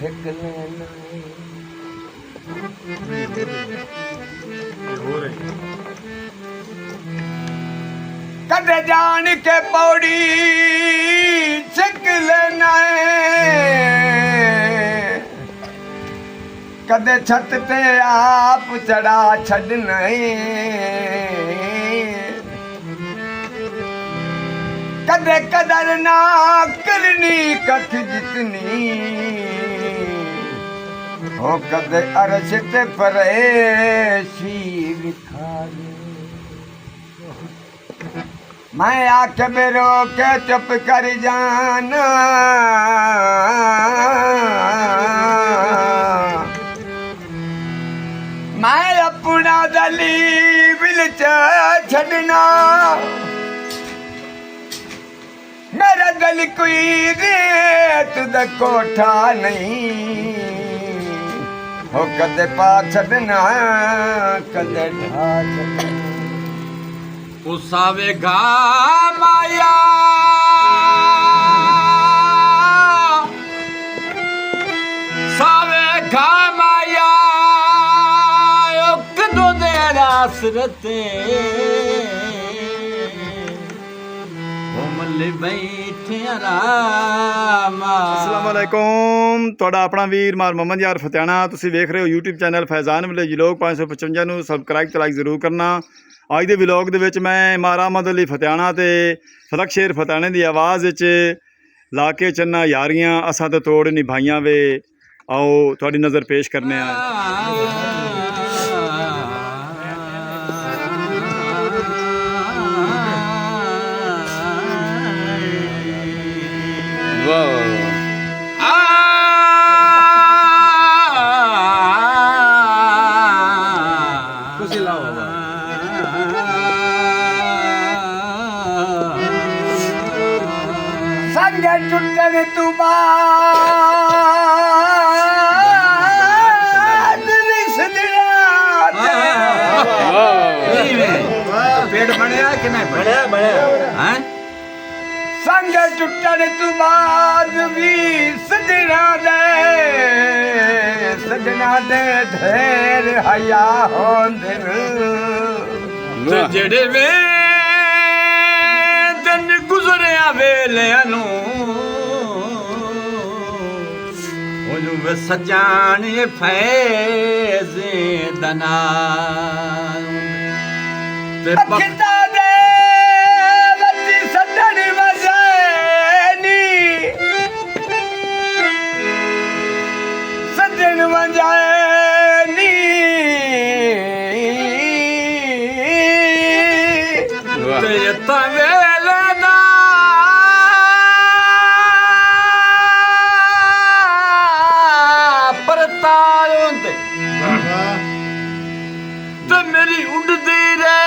छिकले कद जान के पौड़ी छिकले कदे छत ते आप चढ़ा छड़ना कदे कदर ना करनी कथ जितनी हो कदे अरश ते परेशी लिखा मैं आख बेरो के चुप कर जाना मैं अपना दली बिल छड़ना मेरा दिल कोई रेत दा कोठा नहीं हो कदे पा छड़ना कदे ढा छड़ना उसावे गा माया सावे गा माया कदों दे रासरते अस्सलामुअलैकुम ਤੁਹਾਡਾ ਆਪਣਾ ਵੀਰ ਮਾਰ ਮੁਹੰਮਦ ਯਾਰ ਫਤਿਆਣਾ ਤੁਸੀਂ ਵੇਖ ਰਹੇ ਹੋ YouTube ਚੈਨਲ ਫੈਜ਼ਾਨ ਵਿਲੇਜ ਲੋਕ 555 ਨੂੰ ਸਬਸਕ੍ਰਾਈਬ ਤੇ ਲਾਈਕ ਜ਼ਰੂਰ ਕਰਨਾ। ਅੱਜ ਦੇ ਵਲੌਗ ਦੇ ਵਿੱਚ ਮੈਂ ਮਾਰ ਅਹਿਮਦ ਅਲੀ ਫਤਿਆਣਾ ਤੇ ਫਲਕ ਸ਼ੇਰ ਫਤਿਆਣੇ ਦੀ ਆਵਾਜ਼ ਵਿੱਚ ਲਾ ਕੇ ਚੰਨਾ ਯਾਰੀਆਂ ਅਸਾਂ ਤੇ ਤੋੜ ਨਿਭਾਈਆਂ ਵੇ ਆਓ ਤੁਹਾਡੀ ਨਜ਼ਰ ਪੇਸ਼ ਕਰਨੇ ਆ। संगे टुटन तू बाद पेट बढ़िया कि नहीं बढ़िया बढ़िया हैं संग टुटन तू बाद भी सजना दे ढेर हया होंदे ते जेड़े वे दिन गुजरिया वेलियां नू ओनू वे सजाने फैज़ दना ते अखता दे वती सदड़ी वजानी सजन वजानी ते तवेले दा परतायों ते मेरी उड़दी रे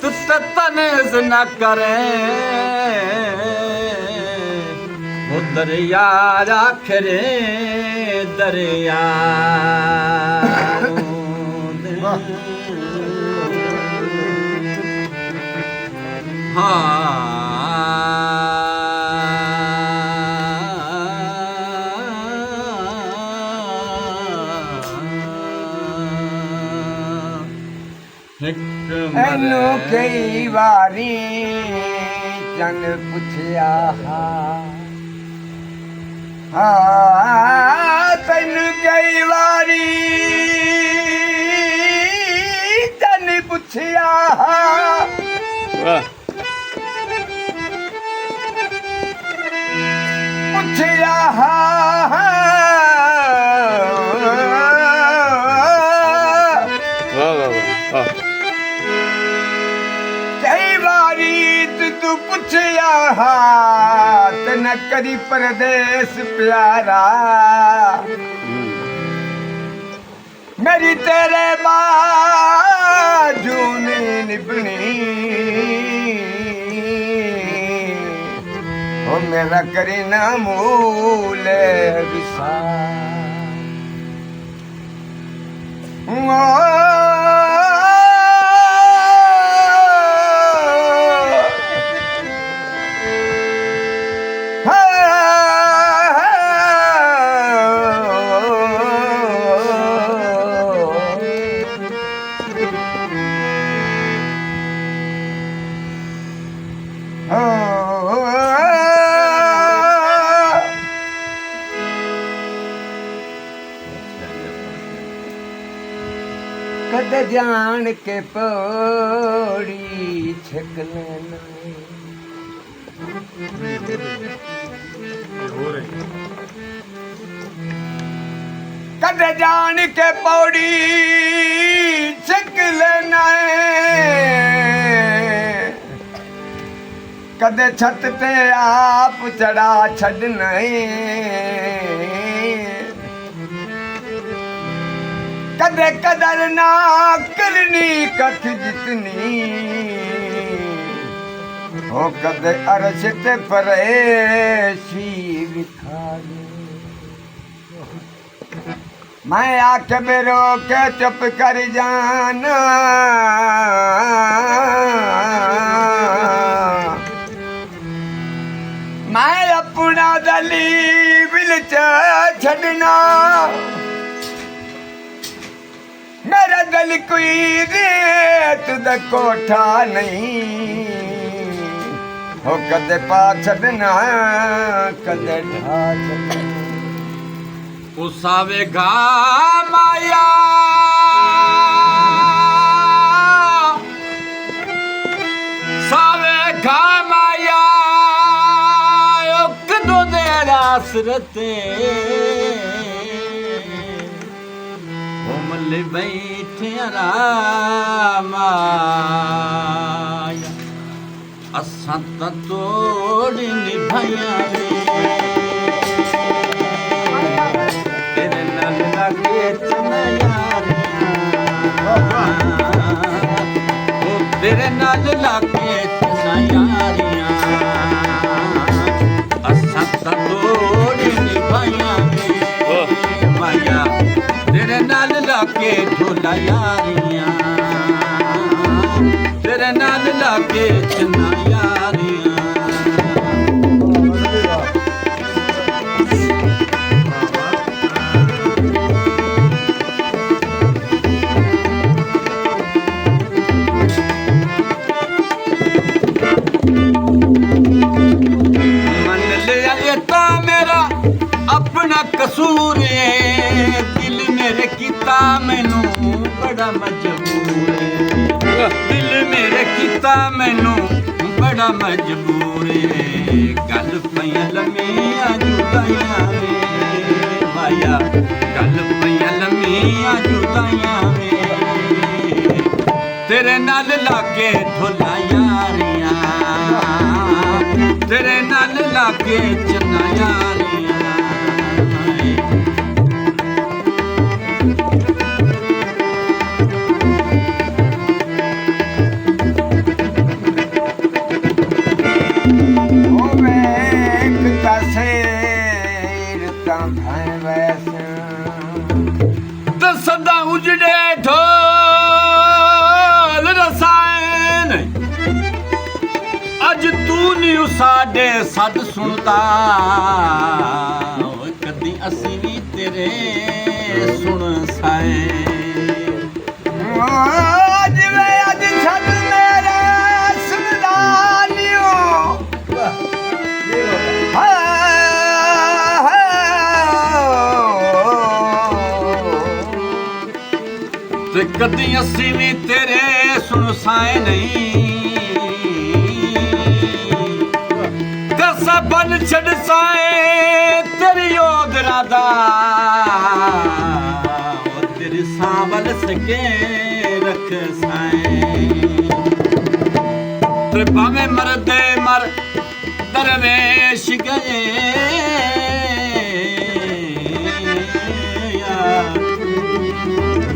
तू तनस न करे वो दरिया आखरे दरिया एनू कई वारी चन पुछया तेन कई वारी चन पुछया पुछया कई बारी तू पुछया ते न करी परदेस प्यारा मेरी तेरे बाजू नहीं निभनी ओ मेरा करी ना मूल विसा कद जान के पौड़ी छक लेना कद जान के पौड़ी छक लेना कद छत ते आप चढ़ा छड़ना कदे कदर ना करनी कथ जितनी हो कदे अरश ते परेशी लिखा दे मैं आख बेरो के चुप कर जाना मैं अपना दली बिल छड़ना मेरा दिल कोई रेत दा कोठा नहीं हो कदे पा छड़ना कदे ढा छड़ना उसावेगा माया सावेगा माया कदों दे रासरते मल्ले बैठे रामाया असां तां तोड़ निभाया तेरे नाल लागे चनायारियां तेरे नाल लागे चनायारियां असां तां तोड़ निभाया माया तेरे नाल लाके ढोला यारियां तेरे नाल लाके चना यारियां मन लिया ये ता मेरा अपना कसूर है दिल मेरे कीता मैनू बड़ा मजबूर है दिल मेरे कीता मैनू बड़ा मजबूर है गल पईयां लम्मियां जुदाइयां वे माया गल पईयां लम्मियां जुदाइयां वे तेरे नाल लागे ढोला यारियां तेरे नाल लागे चना यारियां सदा उजड़े ढोल रसायन अज तू नहीं साडे सद सुनता कदी असी भी तेरे सुन साए आज वे अज छद मेरे सुनदा लियो ते कदी असी भी तेरे सुन साए नहीं कसा बन छड़ साए तेरी ओदरा दा तेरी सांवल सके रख साए ते भावे मरदे मर दरवेश गए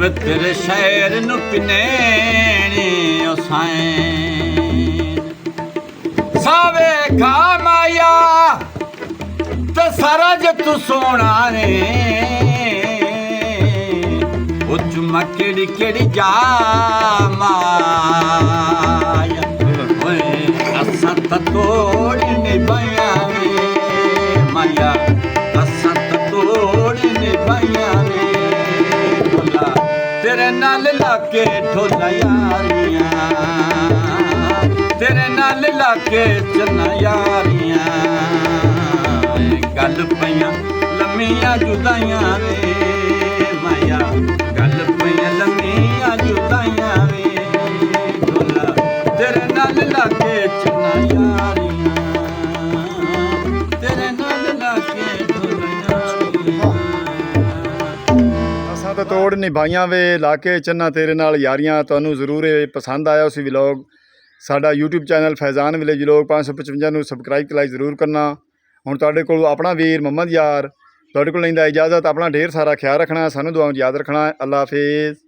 वे तेरे शहर नु पिनेने ओसाएं सावे खा माया ते सारा जे तू सोना ने ओ चुम्मा केड़ी केड़ी जा माया ओए असां तां तोड़ निभाया वे माया असां तां तोड़ निभाया वे तेरे नाल लाके ढोला यारियां तेरे नाल लाके चना यारियां गल पईयां लम्मियां जुदाइयां वे माया गल पईयां लम्मियां ਤੋੜ ਨਿਭਾਈਆਂ ਵੇ ਲਾ ਕੇ ਚੰਨਾ ਤੇਰੇ ਨਾਲ ਯਾਰੀਆਂ। ਤੁਹਾਨੂੰ ਜ਼ਰੂਰ ਇਹ ਪਸੰਦ ਆਇਆ ਸੀ ਵਲੌਗ। ਸਾਡਾ YouTube ਚੈਨਲ ਫੈਜ਼ਾਨ ਵਿਲੇਜ ਵਲੌਗ 555 ਨੂੰ ਸਬਸਕ੍ਰਾਈਬ ਤੇ ਲਾਈਕ ਜ਼ਰੂਰ ਕਰਨਾ। ਹੁਣ ਤੁਹਾਡੇ ਕੋਲ ਆਪਣਾ ਵੀਰ ਮੁਹੰਮਦ ਯਾਰ ਤੁਹਾਡੇ ਕੋਲ ਲੈਂਦਾ ਇਜਾਜ਼ਤ। ਆਪਣਾ ਢੇਰ ਸਾਰਾ ਖਿਆਲ ਰੱਖਣਾ, ਸਾਨੂੰ ਦੁਆਵਾਂ 'ਚ ਯਾਦ ਰੱਖਣਾ। ਅੱਲਾ ਹਾਫਿਜ਼।